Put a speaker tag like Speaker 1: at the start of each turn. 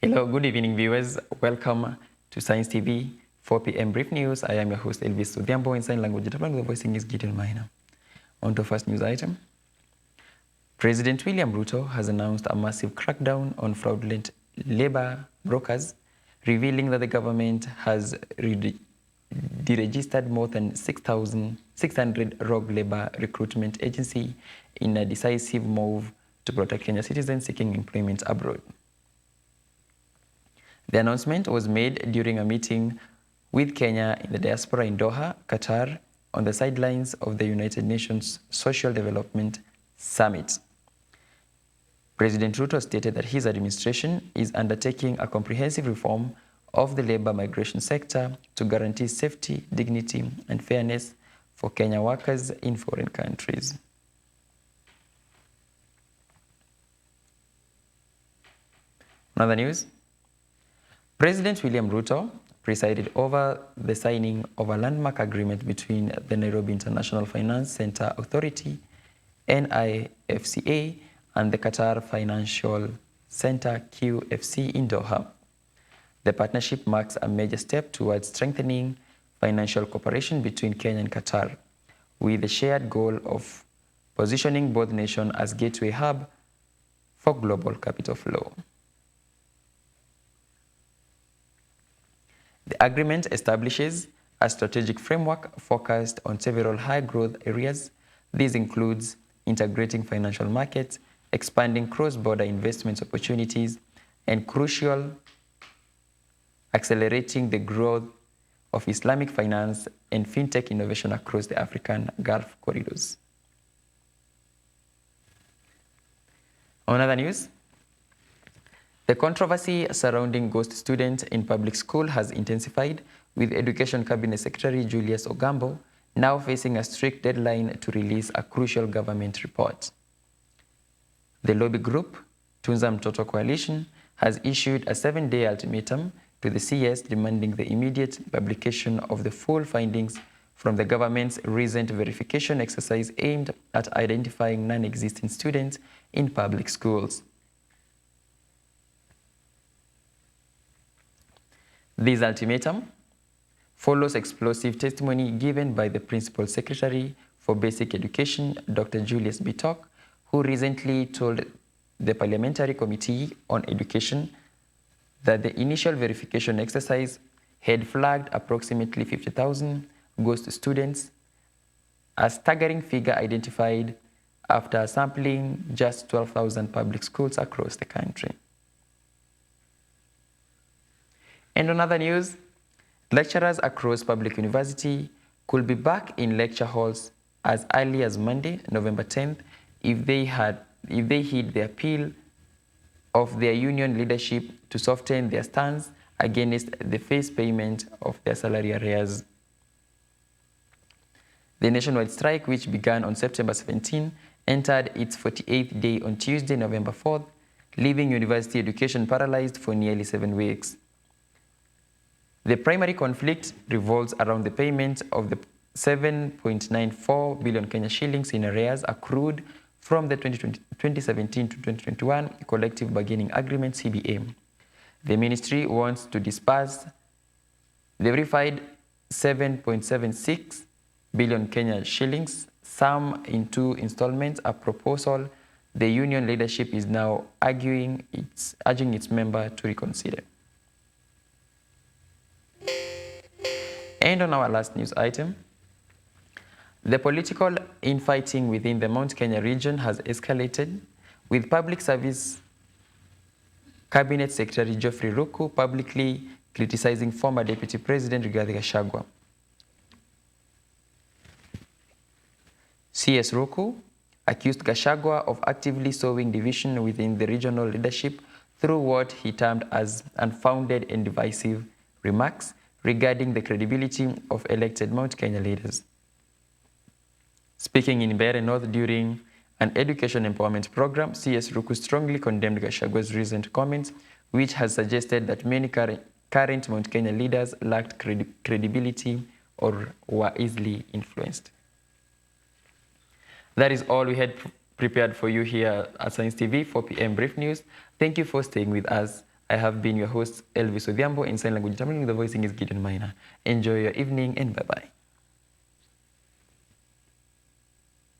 Speaker 1: Hello, good evening, viewers. Welcome to Science TV 4 p.m. Brief News. I am your host, Elvis Odhiambo, in sign language. The voicing is Gideon Minor. On to the first news item. President William Ruto has announced a massive crackdown on fraudulent labor brokers, revealing that the government has deregistered more than 6,600 rogue labor recruitment agencies in a decisive move to protect Kenyan citizens seeking employment abroad. The announcement was made during a meeting with Kenya in the diaspora in Doha, Qatar, on the sidelines of the United Nations Social Development Summit. President Ruto stated that his administration is undertaking a comprehensive reform of the labor migration sector to guarantee safety, dignity, and fairness for Kenya workers in foreign countries. Another news. President William Ruto presided over the signing of a landmark agreement between the Nairobi International Finance Center Authority, NIFCA, and the Qatar Financial Center, QFC, in Doha. The partnership marks a major step towards strengthening financial cooperation between Kenya and Qatar, with the shared goal of positioning both nations as gateway hub for global capital flow. The agreement establishes a strategic framework focused on several high-growth areas. This includes integrating financial markets, expanding cross-border investment opportunities, and crucial, accelerating the growth of Islamic finance and fintech innovation across the African Gulf corridors. On other news, the controversy surrounding ghost students in public school has intensified, with Education Cabinet Secretary Julius Ogambo now facing a strict deadline to release a crucial government report. The lobby group, Tunza Mtoto Coalition, has issued a 7-day ultimatum to the CS demanding the immediate publication of the full findings from the government's recent verification exercise aimed at identifying non-existing students in public schools. This ultimatum follows explosive testimony given by the Principal Secretary for Basic Education, Dr. Julius Bitok, who recently told the Parliamentary Committee on Education that the initial verification exercise had flagged approximately 50,000 ghost students, a staggering figure identified after sampling just 12,000 public schools across the country. And on other news, lecturers across public university could be back in lecture halls as early as Monday, November 10th, if they heed the appeal of their union leadership to soften their stance against the phased payment of their salary arrears. The nationwide strike, which began on September 17, entered its 48th day on Tuesday, November 4th, leaving university education paralyzed for nearly 7 weeks. The primary conflict revolves around the payment of the 7.94 billion Kenya shillings in arrears accrued from the 2017 to 2021 Collective Bargaining Agreement (CBA). The ministry wants to disburse the verified 7.76 billion Kenya shillings, some in 2 installments, a proposal the union leadership is now urging its member to reconsider. And on our last news item, the political infighting within the Mount Kenya region has escalated, with Public Service Cabinet Secretary Geoffrey Ruku publicly criticizing former Deputy President Rigathi Gachagua. CS Ruku accused Gachagua of actively sowing division within the regional leadership through what he termed as unfounded and divisive remarks regarding the credibility of elected Mount Kenya leaders. Speaking in Mbeere North during an education empowerment program, CS Ruku strongly condemned Gachagua's recent comments, which has suggested that many current Mount Kenya leaders lacked credibility or were easily influenced. That is all we had prepared for you here at Science TV 4 p.m. Brief News. Thank you for staying with us. I have been your host, Elvis Odhiambo. In sign language, the voicing is Gideon Minor. Enjoy your evening and bye-bye.